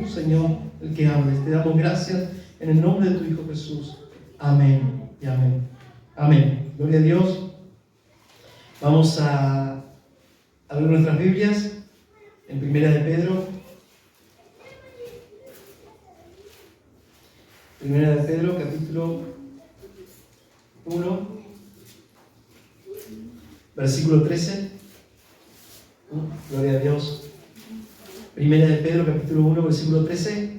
Señor, el que hables. Te damos gracias en el nombre de tu Hijo Jesús. Amén y amén. Amén. Gloria a Dios. Vamos a ver nuestras Biblias en Primera de Pedro. Primera de Pedro, capítulo 1, versículo 13. Gloria a Dios. Primera de Pedro, capítulo 1, versículo 13.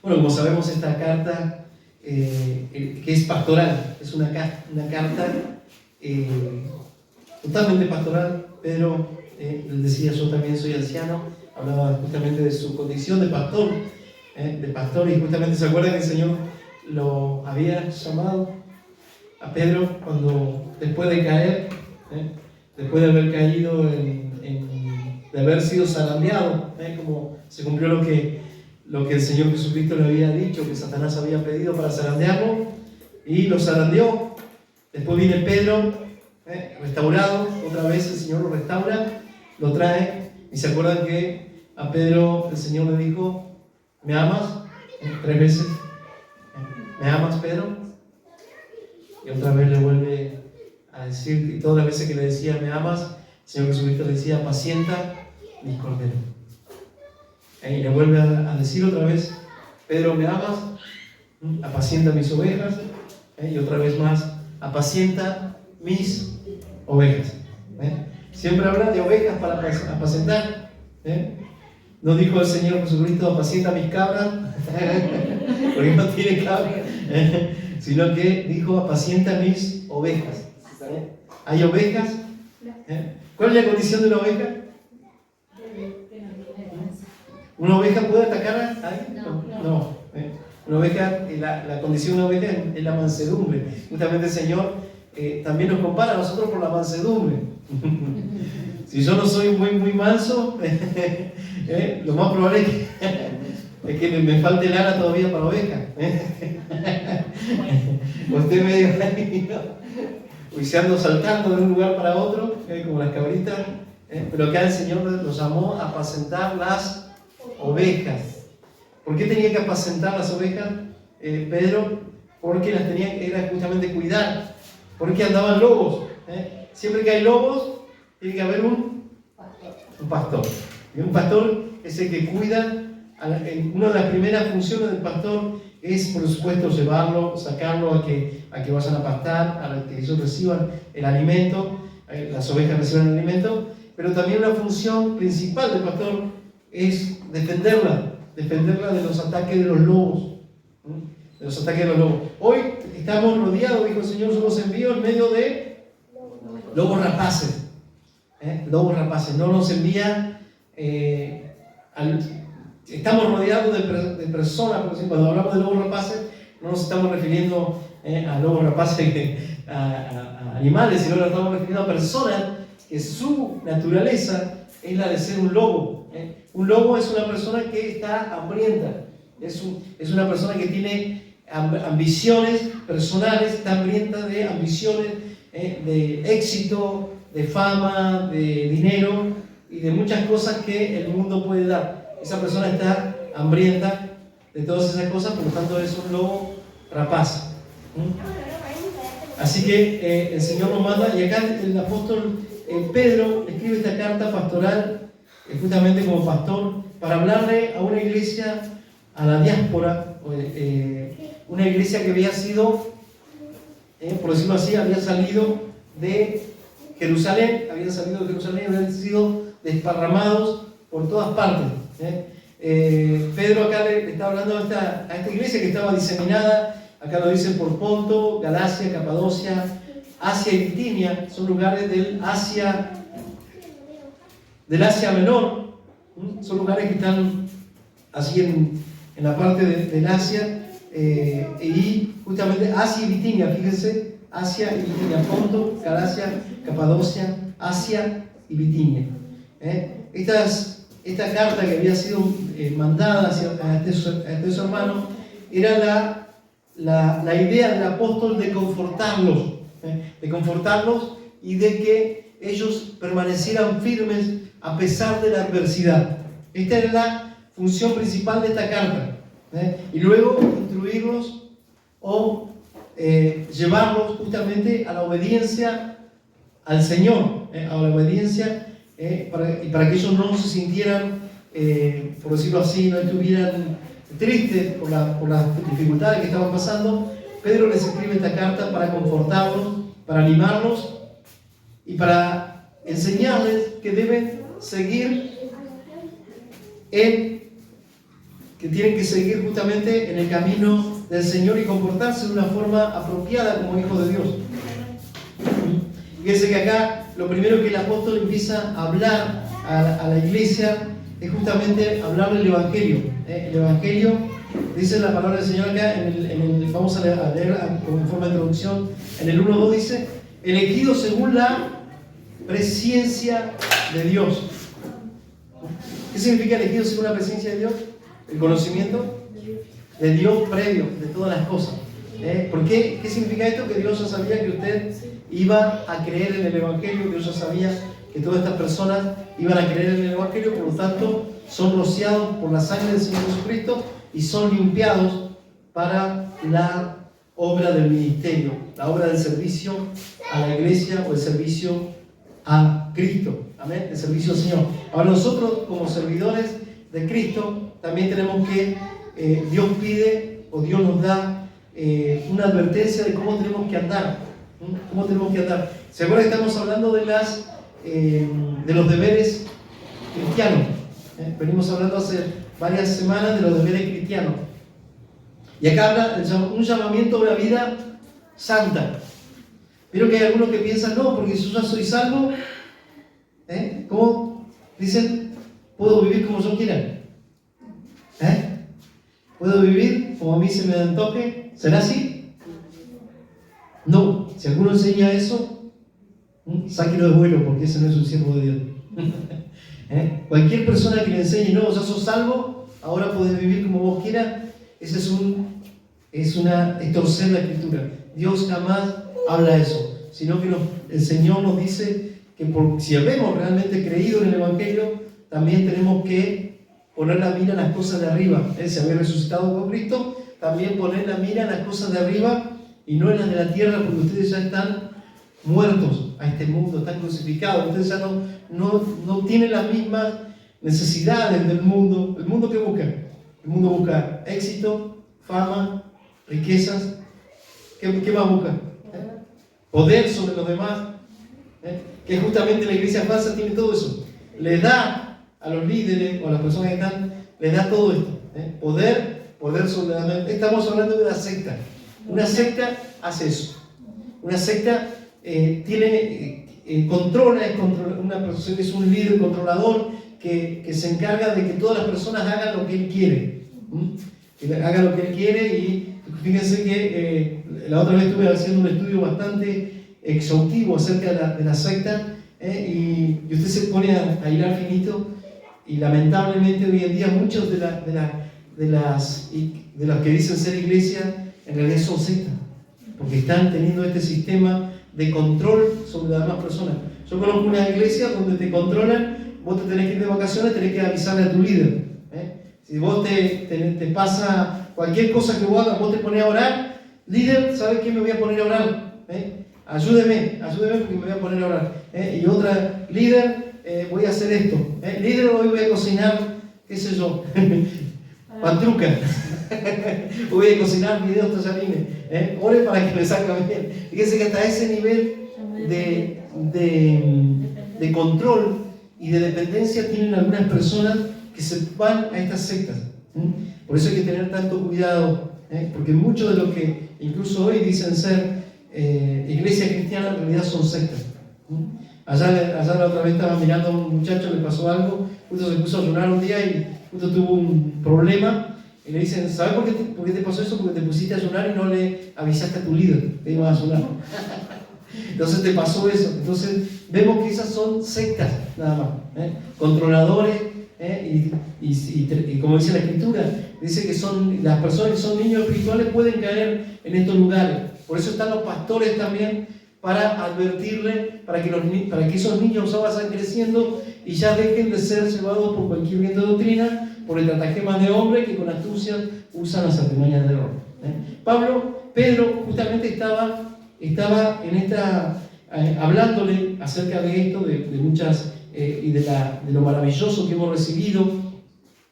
Bueno, como sabemos, esta carta que es pastoral, es una carta totalmente pastoral. Pedro, él decía, yo también soy anciano, hablaba justamente de su condición de pastor, y justamente se acuerda que el Señor lo había llamado a Pedro cuando después de caer, después de haber caído, de haber sido zarandeado, como se cumplió lo que el Señor Jesucristo le había dicho, que Satanás había pedido para zarandearlo, y lo zarandeó. Después viene Pedro, restaurado, otra vez el Señor lo restaura, lo trae, y se acuerdan que a Pedro el Señor le dijo, ¿me amas? 3 veces, ¿me amas, Pedro? Y otra vez le vuelve a decir, y todas las veces que le decía, ¿me amas?, el Señor Jesucristo le decía, apacienta mis corderos. Y le vuelve a decir otra vez, Pedro, ¿me amas? Apacienta mis ovejas. Y otra vez más, apacienta mis ovejas. Siempre habla de ovejas para apacentar. No dijo el Señor Jesucristo, apacienta mis cabras, porque no tiene cabras, sino que dijo, apacienta mis ovejas. ¿Hay ovejas? ¿Cuál es la condición de una oveja? ¿Una oveja puede atacar a alguien? No. Una oveja, la condición de una oveja es la mansedumbre. Justamente el Señor también nos compara a nosotros por la mansedumbre. Si yo no soy muy manso, lo más probable es que me falte lana todavía para oveja. Usted medio juiciando, saltando de un lugar para otro, como las cabritas. Pero acá el Señor nos llamó a apacentar las ovejas. ¿Por qué tenía que apacentar las ovejas, Pedro? Porque las tenía, era justamente cuidar. Porque andaban lobos. Siempre que hay lobos, tiene que haber un pastor. Y un pastor es el que cuida. Una de las primeras funciones del pastor es, por supuesto, llevarlo, sacarlo a que vayan a pastar, a que ellos reciban el alimento, las ovejas reciban el alimento. Pero también una función principal del pastor es defenderla de los ataques de los lobos. De los ataques de los lobos. Hoy estamos rodeados, dijo el Señor, yo los envío en medio de lobos rapaces. Lobos rapaces. No nos envía estamos rodeados de personas, por ejemplo, cuando hablamos de lobos rapaces, no nos estamos refiriendo a lobos rapaces, a animales, sino nos estamos refiriendo a personas que su naturaleza es la de ser un lobo. Un lobo es una persona que está hambrienta, es una persona que tiene ambiciones personales, está hambrienta de ambiciones, de éxito, de fama, de dinero y de muchas cosas que el mundo puede dar. Esa persona está hambrienta de todas esas cosas, por lo tanto es un lobo rapaz. Así que el Señor nos manda, y acá el apóstol Pedro escribe esta carta pastoral justamente como pastor para hablarle a una iglesia, a la diáspora, una iglesia que había sido, por decirlo así, había salido de Jerusalén, habían sido desparramados por todas partes. Pedro acá le está hablando a esta iglesia que estaba diseminada, acá lo dicen por Ponto, Galacia, Capadocia, Asia y Bitinia, son lugares del Asia Menor, son lugares que están así en la parte del Asia, y justamente Asia y Bitinia, fíjense, Asia y Bitinia, Ponto, Galacia, Capadocia, Asia y Bitinia. Esta carta que había sido mandada a estos hermanos era la idea del apóstol de confortarlos y de que ellos permanecieran firmes a pesar de la adversidad. Esta es la función principal de esta carta. Y luego instruirlos o llevarlos justamente a la obediencia al Señor, a la obediencia para que ellos no se sintieran, por decirlo así, no estuvieran tristes por las dificultades que estaban pasando. Pedro les escribe esta carta para confortarlos, para animarlos y para enseñarles que deben seguir que tienen que seguir justamente en el camino del Señor y comportarse de una forma apropiada como hijos de Dios. Fíjense que acá lo primero que el apóstol empieza a hablar a la iglesia es justamente hablar del Evangelio. El Evangelio, dice la palabra del Señor acá, vamos a leer como forma de introducción, en el 1:2 dice, elegido según la presciencia de Dios. ¿Qué significa elegido según la presciencia de Dios? El conocimiento de Dios previo de todas las cosas. ¿Por qué? ¿Qué significa esto? Que Dios ya sabía que usted iba a creer en el Evangelio, Dios ya sabía que todas estas personas iban a creer en el Evangelio, por lo tanto son rociados por la sangre del Señor Jesucristo y son limpiados para la obra del ministerio, la obra del servicio a la iglesia o el servicio a Cristo. Amén, el servicio al Señor. Ahora nosotros como servidores de Cristo también tenemos que, Dios pide o Dios nos da una advertencia de cómo tenemos que andar. ¿Cómo tenemos que andar? ¿Se acuerdan que estamos hablando de los deberes cristianos? Venimos hablando hace varias semanas de los deberes cristianos. Y acá habla un llamamiento a una vida santa. Vieron que hay algunos que piensan, no, porque yo ya soy salvo. ¿Cómo? Dicen, puedo vivir como yo quiera. ¿Puedo vivir como a mí se me antoje? ¿Será así? No. Si alguno enseña eso, sáquelo de vuelo, porque ese no es un siervo de Dios. Cualquier persona que le enseñe, no, ya sos salvo, ahora podés vivir como vos quieras, ese es torcer la Escritura. Dios jamás habla eso, sino que el Señor nos dice que si habemos realmente creído en el Evangelio, también tenemos que poner la mira en las cosas de arriba. Si habéis resucitado con Cristo, también poner la mira en las cosas de arriba y no en las de la tierra, porque ustedes ya están muertos a este mundo, están crucificados. Ustedes ya no tienen las mismas necesidades del mundo. ¿El mundo qué busca? El mundo busca éxito, fama, riquezas. ¿Qué más busca? Poder sobre los demás. Que justamente la iglesia falsa tiene todo eso. Le da a los líderes o a las personas que están, les da todo esto. Poder sobre los demás. Estamos hablando de una secta. Una secta hace eso. Una secta controla, una persona es un líder controlador que se encarga de que todas las personas hagan lo que él quiere. Que hagan lo que él quiere. Y fíjense que la otra vez estuve haciendo un estudio bastante exhaustivo acerca de la secta, y usted se pone a hilar finito, y lamentablemente hoy en día muchos de las que dicen ser iglesia en realidad son sectas, porque están teniendo este sistema de control sobre las demás personas. Yo conozco una iglesia donde te controlan, vos te tenés que ir de vacaciones, tenés que avisarle a tu líder. Si vos te pasa cualquier cosa que vos hagas, vos te pones a orar, líder, ¿sabes qué? Me voy a poner a orar. Ayúdeme porque me voy a poner a orar. Y otra, líder, voy a hacer esto. Líder, hoy voy a cocinar, qué sé yo, pantruca. Voy a cocinar videos tallarines. Ore para que me salga bien. Fíjense que hasta ese nivel de control y de dependencia tienen algunas personas que se van a estas sectas. Por eso hay que tener tanto cuidado, porque muchos de los que incluso hoy dicen ser iglesia cristiana en realidad son sectas. Allá la otra vez estaba mirando a un muchacho, le pasó algo, justo se puso a ayunar un día y justo tuvo un problema, y le dicen, ¿sabes por qué te pasó eso? Porque te pusiste a ayunar y no le avisaste a tu líder que ibas a ayunar. Entonces te pasó eso. Entonces vemos que esas son sectas nada más, controladores, y como dice la Escritura, dice que las personas que son niños espirituales pueden caer en estos lugares. Por eso están los pastores también, para advertirle, para que esos niños vayan creciendo y ya dejen de ser llevados por cualquier viento de doctrina, por estratagemas de hombres que con astucia usan las artimañas del error. Pedro justamente estaba en esta, hablándole acerca de esto, de muchas, y de lo maravilloso que hemos recibido,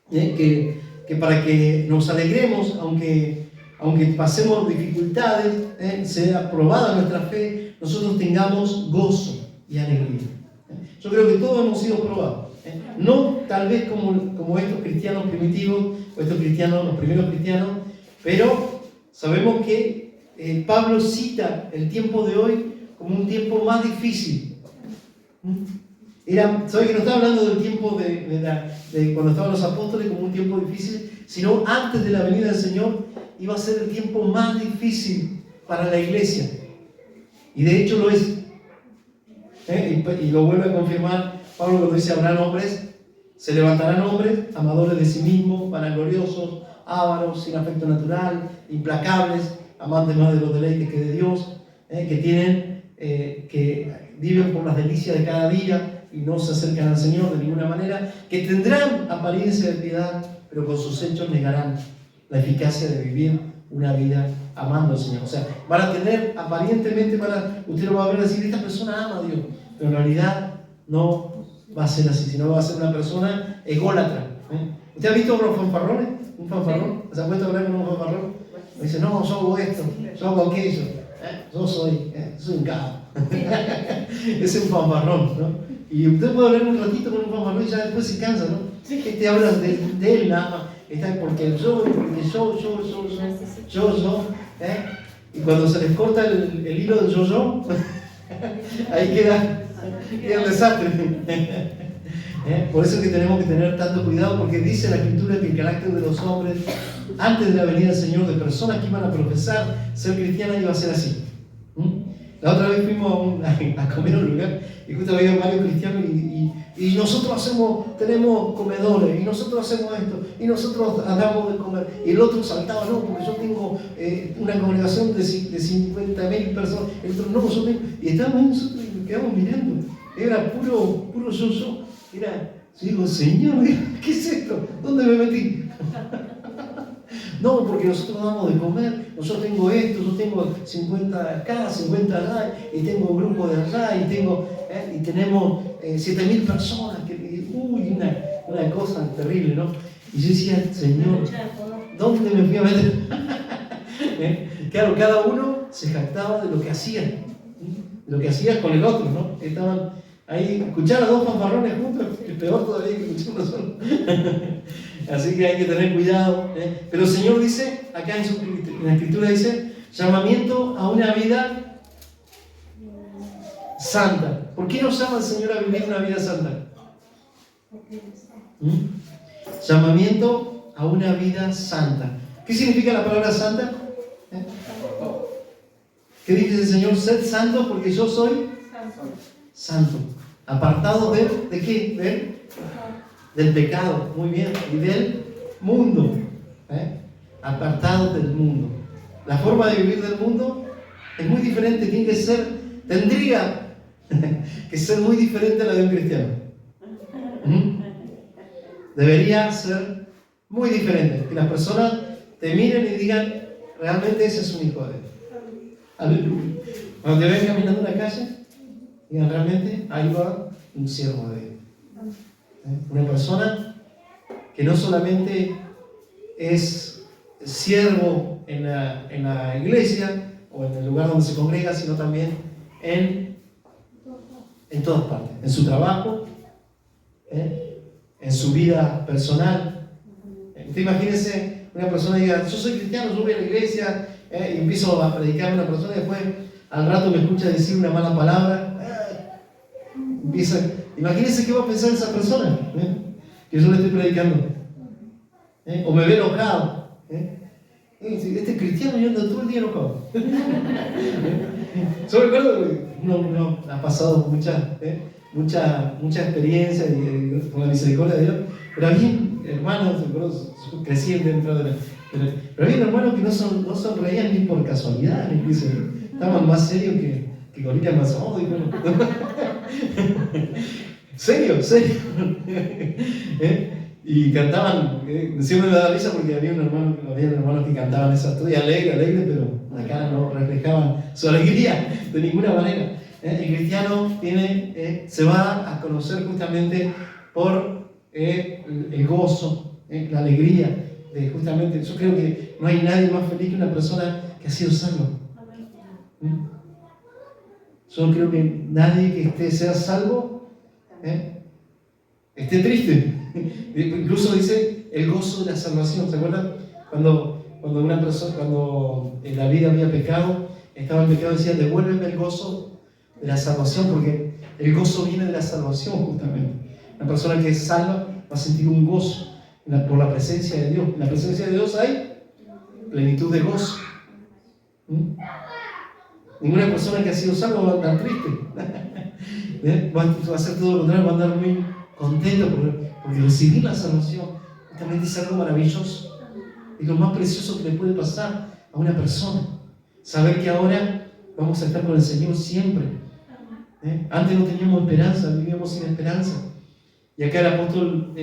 que para que nos alegremos, aunque pasemos dificultades, sea probada nuestra fe, nosotros tengamos gozo y alegría. Yo creo que todos hemos sido probados. No tal vez como estos cristianos primitivos, o estos cristianos, los primeros cristianos, pero sabemos que Pablo cita el tiempo de hoy como un tiempo más difícil. ¿Sabe que no está hablando del tiempo de cuando estaban los apóstoles como un tiempo difícil, sino antes de la venida del Señor iba a ser el tiempo más difícil para la iglesia? Y de hecho lo es. Y lo vuelve a confirmar Pablo cuando dice: habrán hombres, se levantarán hombres, amadores de sí mismos, vanagloriosos, ávaros, sin afecto natural, implacables, amantes más de los deleites que de Dios, que viven por las delicias de cada día y no se acercan al Señor de ninguna manera, que tendrán apariencia de piedad, pero con sus hechos negarán la eficacia de vivir una vida amando al Señor. O sea, van a tener, aparentemente, usted lo va a ver decir: esta persona ama a Dios, pero en realidad no va a ser así, sino va a ser una persona ególatra. ¿Usted ha visto unos fanfarrones? ¿Un fanfarrón? ¿Se ha puesto a hablar con un fanfarrón? Dice: no, yo hago esto, yo hago aquello, yo soy un cabo. Es un fanfarrón, ¿no? Y usted puede hablar un ratito con un fanfarrón y ya después se cansa, ¿no? Te hablas de él nada más. Está porque yo, y cuando se les corta el hilo del yo, ahí queda el desastre. Por eso es que tenemos que tener tanto cuidado, porque dice la Escritura que el carácter de los hombres, antes de la venida del Señor, de personas que iban a profesar ser cristianas, iba a ser así. La otra vez fuimos a comer a un lugar y justo había varios cristianos y nosotros tenemos comedores, y nosotros hacemos esto, y nosotros damos de comer. Y el otro saltaba: no, porque yo tengo una congregación de 50.000 personas. El otro: no, yo tengo. Y estábamos nosotros y nos quedamos mirando. Era puro yo. Yo digo: Señor, ¿qué es esto? ¿Dónde me metí? No, porque nosotros damos de comer, nosotros tengo esto, yo tengo 50 acá, 50 allá, y tengo un grupo de allá, y tenemos 7.000 personas, una cosa terrible, ¿no? Y yo decía: Señor, ¿dónde me fui a meter? Claro, cada uno se jactaba de lo que hacía, con el otro, ¿no? Estaban ahí, escuchar a dos fanfarrones juntos es peor todavía que escuchar uno solo. Así que hay que tener cuidado. Pero el Señor dice, acá en la Escritura dice: llamamiento a una vida santa. ¿Por qué nos llama el Señor a vivir una vida santa? Llamamiento a una vida santa. ¿Qué significa la palabra santa? ¿Qué dice el Señor? Sed santos porque yo soy santo. Apartado ¿de qué? Del pecado, muy bien, y del mundo. Apartado del mundo. La forma de vivir del mundo es muy diferente, tendría que ser muy diferente a la de un cristiano. Debería ser muy diferente. Que las personas te miren y digan: realmente ese es un hijo de Dios. Aleluya. Cuando te ven caminando en la calle, digan: realmente ahí va un siervo de Dios. Una persona que no solamente es siervo en la iglesia o en el lugar donde se congrega, sino también en todas partes, en su trabajo, en su vida personal. Usted imagínese una persona que diga: yo soy cristiano, yo voy a la iglesia, y empiezo a predicar a una persona y después al rato me escucha decir una mala palabra. Imagínese qué va a pensar esa persona, que yo le estoy predicando, o me ve enojado. Este cristiano yo ando todo el día enojado. Yo recuerdo que uno ha pasado mucha experiencia con la misericordia de Dios, pero había hermanos, crecían dentro de la... Pero había hermanos que no sonreían ni por casualidad, incluso estaban más serios que gorila más. ¿Serio? ¿Serio? Y cantaban, siempre me da risa porque había hermanos que cantaban esa estoy alegre, pero la cara no reflejaban su alegría de ninguna manera. El cristiano se va a conocer justamente por el gozo, la alegría. Justamente, yo creo que no hay nadie más feliz que una persona que ha sido salvo. Yo creo que nadie que sea salvo esté triste. Incluso dice el gozo de la salvación. ¿Se acuerdan? Cuando una persona, cuando en la vida había pecado, estaba en pecado, decía, devuélveme el gozo de la salvación, porque el gozo viene de la salvación justamente. Una persona que es salva va a sentir un gozo por la presencia de Dios. En la presencia de Dios hay plenitud de gozo. Ninguna persona que ha sido salva va a andar triste. Va a hacer todo lo contrario, va a andar muy contento porque recibir la salvación justamente es algo maravilloso. Es lo más precioso que le puede pasar a una persona. Saber que ahora vamos a estar con el Señor siempre. Antes no teníamos esperanza, vivíamos sin esperanza. Y acá el apóstol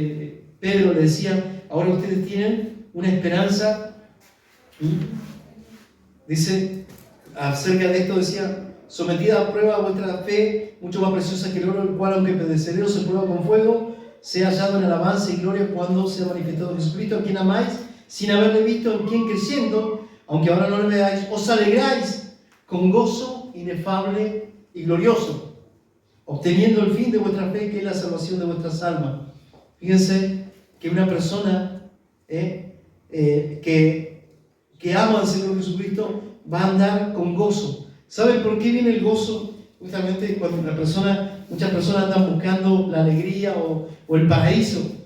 Pedro le decía, ahora ustedes tienen una esperanza. Dice, acerca de esto decía, sometida a prueba vuestra fe, mucho más preciosa que el oro, el cual aunque perecedero se prueba con fuego, sea hallado en alabanza y gloria cuando sea manifestado Jesucristo, a quien amáis, sin haberle visto, en quien creciendo, aunque ahora no le veáis, os alegráis con gozo inefable y glorioso, obteniendo el fin de vuestra fe, que es la salvación de vuestras almas. Fíjense que una persona que ama al Señor Jesucristo va a andar con gozo. ¿Saben por qué viene el gozo? Justamente cuando muchas personas andan buscando la alegría o el paraíso.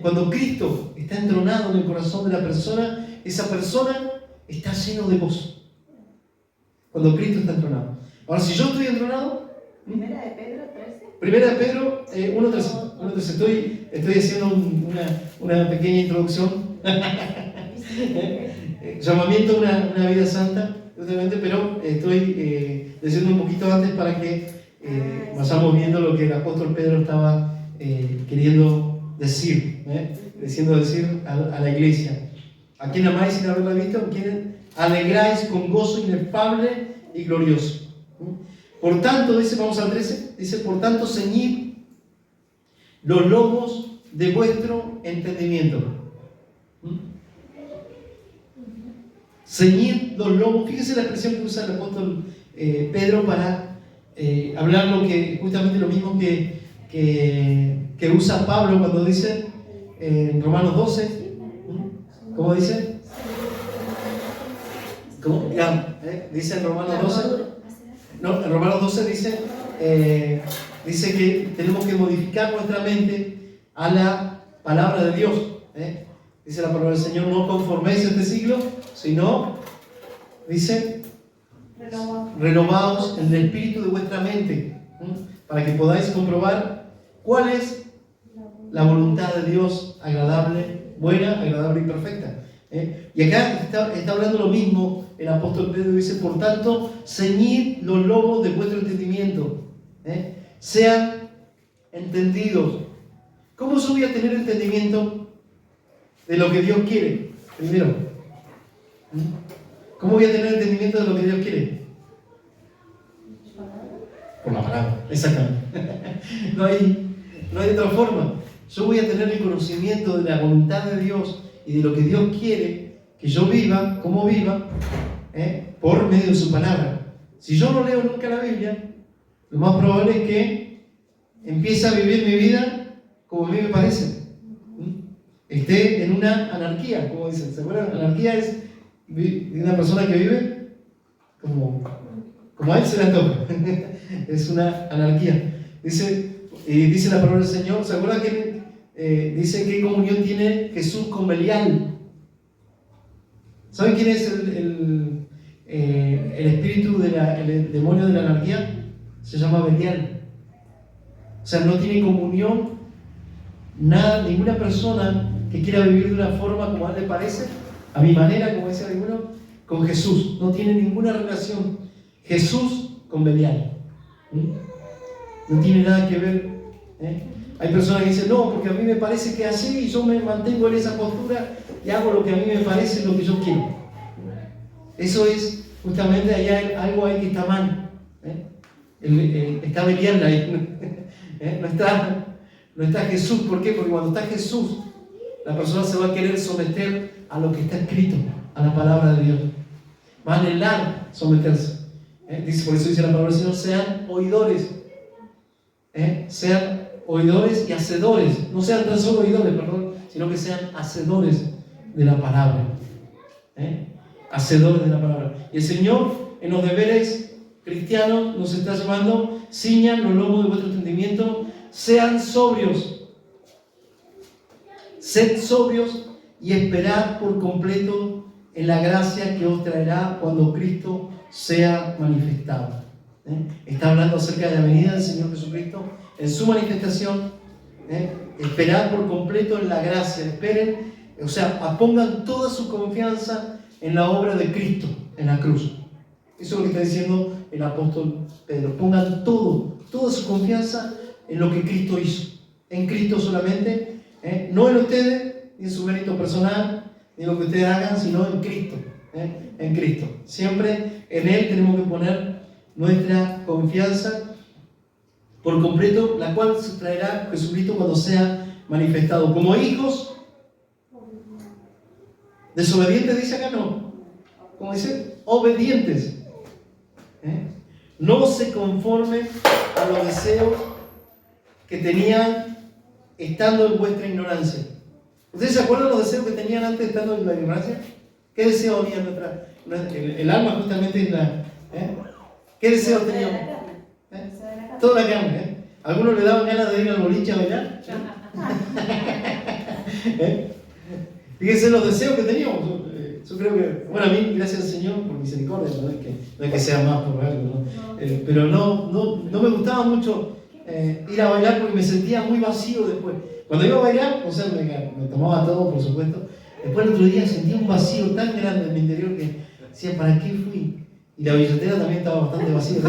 Cuando Cristo está entronado en el corazón de la persona, esa persona está lleno de gozo. Cuando Cristo está entronado. Ahora, si yo estoy entronado, Primera de Pedro 13. Primera de Pedro 1:13. Estoy haciendo una pequeña introducción. Llamamiento a una vida santa, justamente, pero estoy diciendo un poquito antes para que vayamos viendo lo que el apóstol Pedro estaba queriendo decir, diciendo decir a la iglesia. ¿A quién amáis sin haberla visto? ¿A quién alegráis con gozo inefable y glorioso? Por tanto, dice, vamos al 13, dice, por tanto, ceñid los lomos de vuestro entendimiento. Ceñid los lomos. Fíjense la expresión que usa el apóstol Pedro para hablar justamente lo mismo que usa Pablo cuando dice en Romanos 12. ¿Cómo dice? ¿Cómo? Dice en Romanos 12. No, en Romanos 12 dice que tenemos que modificar nuestra mente a la palabra de Dios. Dice la palabra del Señor, no conforméis a este siglo, sino, dice, renovaos en el espíritu de vuestra mente, para que podáis comprobar cuál es la voluntad de Dios, agradable, buena, agradable y perfecta. Y acá está hablando lo mismo el apóstol Pedro, dice, por tanto, ceñid los lomos de vuestro entendimiento, sean entendidos. ¿Cómo yo voy a tener entendimiento de lo que Dios quiere? Primero, ¿cómo voy a tener entendimiento de lo que Dios quiere? Por la palabra, exactamente. No hay otra forma. Yo voy a tener el conocimiento de la voluntad de Dios y de lo que Dios quiere que yo viva, como viva, por medio de su palabra. Si yo no leo nunca la Biblia, lo más probable es que empiece a vivir mi vida como a mí me parece. Esté en una anarquía, como dicen. ¿Se acuerdan? Anarquía es una persona que vive como a él se le antoja. Es una anarquía. Dice la palabra del Señor. ¿Se acuerdan que dice qué comunión tiene Jesús con Belial? ¿Saben quién es el espíritu el demonio de la anarquía? Se llama Belial. O sea, no tiene comunión ninguna persona que quiera vivir de una forma como a él le parece, a mi manera, como decía alguno, con Jesús. No tiene ninguna relación Jesús con Belial. No tiene nada que ver Hay personas que dicen, no, porque a mí me parece que así, y yo me mantengo en esa postura y hago lo que a mí me parece, lo que yo quiero. Eso es, justamente, allá algo ahí que está mal. Está Belial ahí. No está Jesús. ¿Por qué? Porque cuando está Jesús, la persona se va a querer someter a lo que está escrito, a la palabra de Dios. Va a anhelar someterse. Dice, por eso dice la palabra del Señor, sean oidores. Sean oidores y hacedores. No sean tan solo oidores, perdón, sino que sean hacedores de la palabra. Hacedores de la palabra. Y el Señor, en los deberes cristianos, nos está llamando: ciñan los lomos de vuestro entendimiento, sean sobrios. Sed sobrios y esperad por completo en la gracia que os traerá cuando Cristo sea manifestado. Está hablando acerca de la venida del Señor Jesucristo en su manifestación. Esperad por completo en la gracia. Esperen, o sea, pongan toda su confianza en la obra de Cristo en la cruz. Eso es lo que está diciendo el apóstol Pedro. Pongan toda su confianza en lo que Cristo hizo. En Cristo solamente. No en ustedes, ni en su mérito personal, ni en lo que ustedes hagan, sino en Cristo. En Cristo. Siempre en Él tenemos que poner nuestra confianza por completo, la cual se traerá Jesucristo cuando sea manifestado. Como hijos desobedientes, dice acá, no. Como dice, obedientes. No se conformen a los deseos que tenían estando en vuestra ignorancia. ¿Ustedes se acuerdan los deseos que tenían antes estando en la ignorancia? ¿Qué deseo había en nuestra? El alma justamente es la... ¿Qué deseo teníamos? Toda la carne. ¿Algunos le daban ganas de ir al boliche a bailar? Fíjense los deseos que teníamos. Yo creo que, bueno, a mí, gracias al Señor por misericordia, no es que sea más por algo, ¿no? Pero no me gustaba mucho ir a bailar porque me sentía muy vacío después. Cuando iba a bailar, o sea, me tomaba todo, por supuesto. Después el otro día sentía un vacío tan grande en mi interior que decía, ¿para qué fui? Y la billetera también estaba bastante vacía.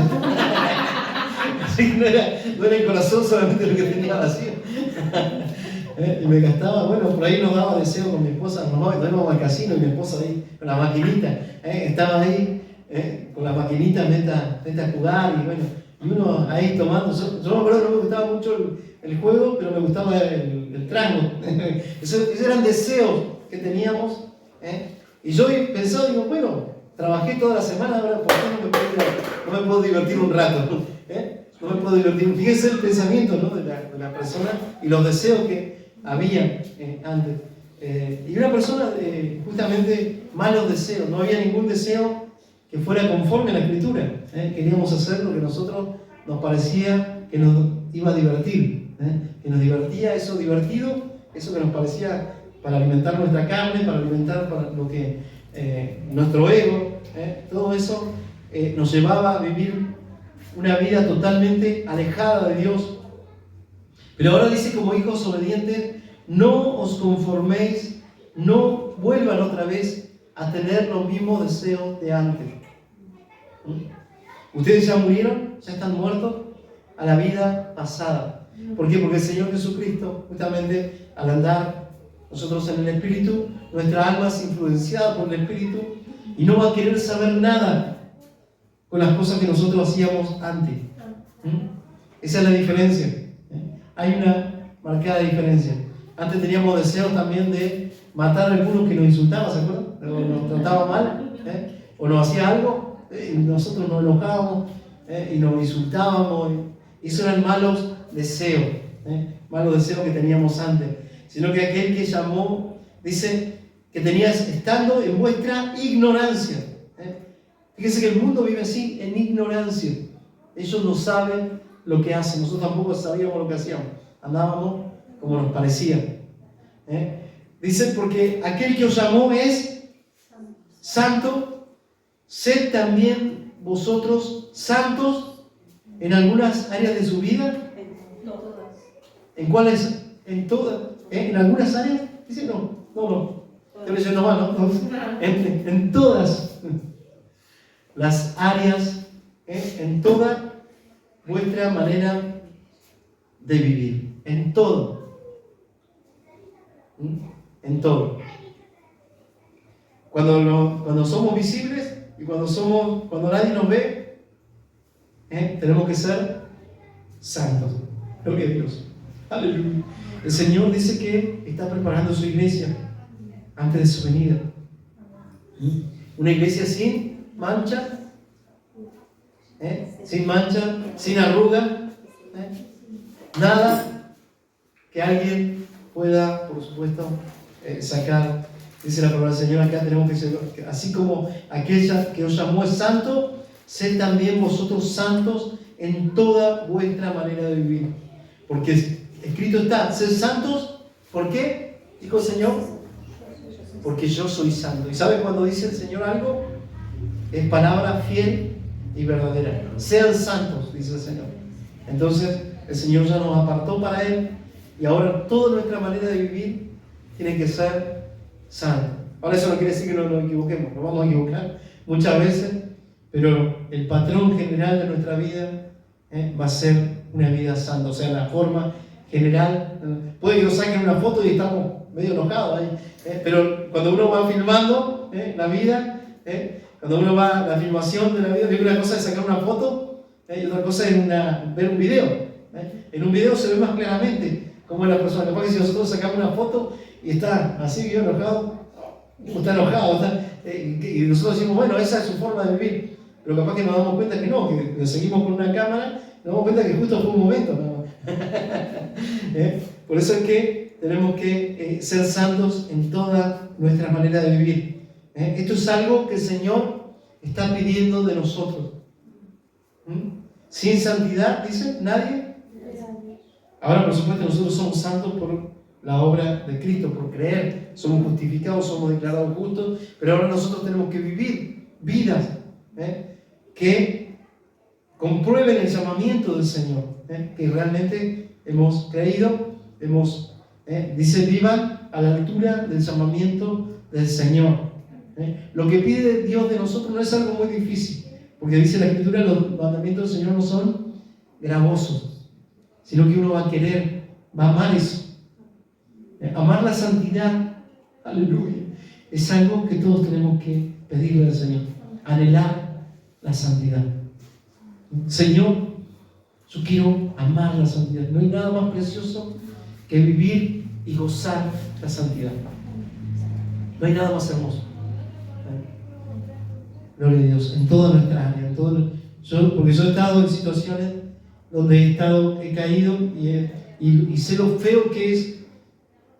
Así que no era el corazón solamente lo que tenía vacío. Y me gastaba, bueno, por ahí nos daba deseo con mi esposa, nos íbamos al casino y mi esposa ahí con la maquinita, estaba ahí con la maquinita, meta a jugar y bueno, y uno ahí tomando. Yo me acuerdo que no me gustaba mucho el juego, pero me gustaba el trago. Esos eran deseos que teníamos. Y yo pensaba, digo, bueno, trabajé toda la semana, ahora ¿por qué no me puedo divertir un rato? No me puedo divertir. Fíjense el pensamiento, ¿no? de la persona y los deseos que había antes. Y una persona, justamente, malos deseos. No había ningún deseo que fuera conforme a la Escritura. Queríamos hacer lo que a nosotros nos parecía que nos iba a divertir. Que nos divertía eso divertido, eso que nos parecía para alimentar nuestra carne, para alimentar para lo que nuestro ego. Todo eso nos llevaba a vivir una vida totalmente alejada de Dios. Pero ahora dice, como hijos obedientes, no os conforméis, no vuelvan otra vez a tener los mismos deseos de antes. Ustedes ya murieron, ya están muertos a la vida pasada. ¿Por qué? Porque el Señor Jesucristo, justamente al andar nosotros en el Espíritu, nuestra alma es influenciada por el Espíritu y no va a querer saber nada con las cosas que nosotros hacíamos antes. Esa es la diferencia. Hay una marcada diferencia. Antes teníamos deseos también de matar a algunos que nos insultaban, ¿se acuerdan? O nos trataba mal, o nos hacía algo, y nosotros nos enojábamos, y nos insultábamos. Y esos eran malos deseos, malos deseos que teníamos antes. Sino que aquel que llamó, dice que tenías estando en vuestra ignorancia. Fíjense que el mundo vive así, en ignorancia. Ellos no saben lo que hacen, nosotros tampoco sabíamos lo que hacíamos. Andábamos como nos parecía. Dice, porque aquel que os llamó es santo, sed también vosotros santos en algunas áreas de su vida. ¿En cuáles? En todas. ¿En algunas áreas? Dice, no. Estoy leyendo mal, ¿no? En todas las áreas, en toda vuestra manera de vivir. en todo. En todo. Cuando somos visibles y cuando nadie nos ve, tenemos que ser santos. Gloria a Dios. Aleluya. El Señor dice que está preparando su iglesia antes de su venida. Una iglesia sin mancha, sin mancha, sin arruga, nada que alguien pueda, por supuesto, sacar. Dice la palabra del Señor, acá tenemos que ser, así como aquella que os llamó es santo, sed también vosotros santos en toda vuestra manera de vivir. Porque escrito está, sed santos, ¿por qué? Dijo el Señor, porque yo soy santo. ¿Y sabe cuando dice el Señor algo? Es palabra fiel y verdadera. Sean santos, dice el Señor. Entonces, el Señor ya nos apartó para Él y ahora toda nuestra manera de vivir tiene que ser santa. Ahora eso no quiere decir que no nos equivoquemos, nos vamos a equivocar muchas veces, pero el patrón general de nuestra vida va a ser una vida santa. O sea, la forma general, puede que nos saquen una foto y estamos medio enojados ahí, pero cuando uno va filmando la vida, cuando uno va a la filmación de la vida, una cosa es sacar una foto y otra cosa es ver un video. En un video se ve más claramente cómo es la persona. Capaz que si nosotros sacamos una foto y está así bien enojado, o está enojado, y nosotros decimos, bueno, esa es su forma de vivir, pero capaz que nos damos cuenta que no, que lo seguimos con una cámara, nos damos cuenta que justo fue un momento, ¿no? Por eso es que tenemos que ser santos en toda nuestra manera de vivir. Esto es algo que el Señor está pidiendo de nosotros. Sin santidad, dice, nadie. Ahora, por supuesto, nosotros somos santos por la obra de Cristo, por creer. Somos justificados, somos declarados justos, pero ahora nosotros tenemos que vivir vidas que comprueben el llamamiento del Señor, que realmente hemos creído, dice, vivan a la altura del llamamiento del Señor. Lo que pide Dios de nosotros no es algo muy difícil, porque dice la Escritura, los mandamientos del Señor no son gravosos, sino que uno va a querer, va a amar eso. Amar la santidad, aleluya, es algo que todos tenemos que pedirle al Señor, anhelar la santidad. Señor, yo quiero amar la santidad. No hay nada más precioso que vivir y gozar la santidad. No hay nada más hermoso. Gloria a Dios, en toda nuestra área, porque yo he estado en situaciones donde he caído y sé lo feo que es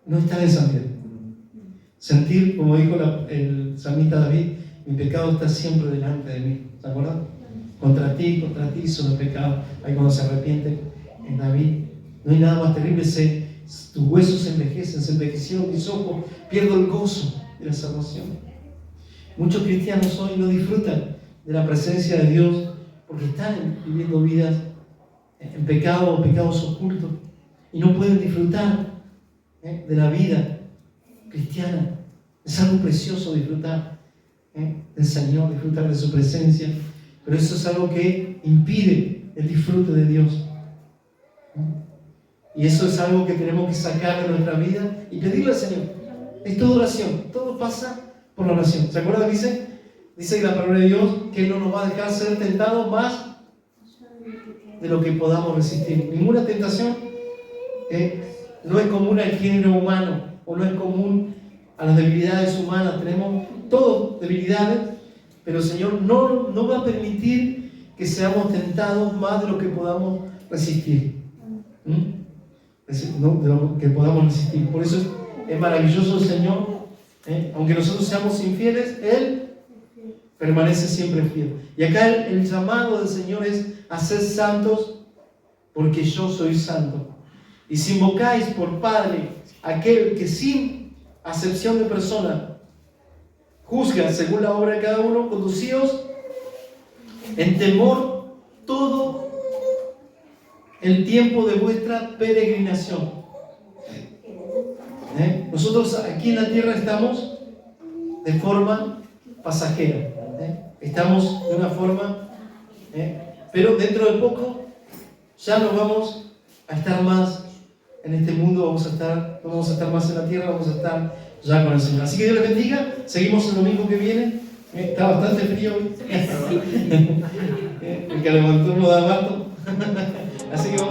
no estar en santidad. Sentir, como dijo el salmista David, mi pecado está siempre delante de mí. ¿Se acuerdan? Contra ti son los pecados. Ahí cuando se arrepiente en David, no hay nada más terrible. Tus huesos se envejecen, se envejecieron mis ojos, pierdo el gozo de la salvación. Muchos cristianos hoy no disfrutan de la presencia de Dios porque están viviendo vidas en pecado o pecados ocultos y no pueden disfrutar de la vida cristiana. Es algo precioso disfrutar del Señor, disfrutar de su presencia, pero eso es algo que impide el disfrute de Dios. Y eso es algo que tenemos que sacar de nuestra vida y pedirle al Señor. Es toda oración, todo pasa por la oración. ¿Se acuerdan? Dice la palabra de Dios que Él no nos va a dejar ser tentados más de lo que podamos resistir. Ninguna tentación no es común al género humano o no es común a las debilidades humanas. Tenemos todos debilidades, pero el Señor no va a permitir que seamos tentados más de lo que podamos resistir. No, de lo que podamos resistir. Por eso es maravilloso el Señor. Aunque nosotros seamos infieles, Él permanece siempre fiel. Y acá el llamado del Señor es a ser santos porque yo soy santo. Y si invocáis por Padre aquel que sin acepción de persona juzga según la obra de cada uno, conducíos en temor todo el tiempo de vuestra peregrinación. Nosotros aquí en la tierra estamos de forma pasajera, estamos de una forma, pero dentro de poco ya no vamos a estar más en este mundo, vamos a estar, no vamos a estar más en la tierra, vamos a estar ya con el Señor. Así que Dios les bendiga, seguimos el domingo que viene. Está bastante frío hoy. El que levantó no da mato. Así que vamos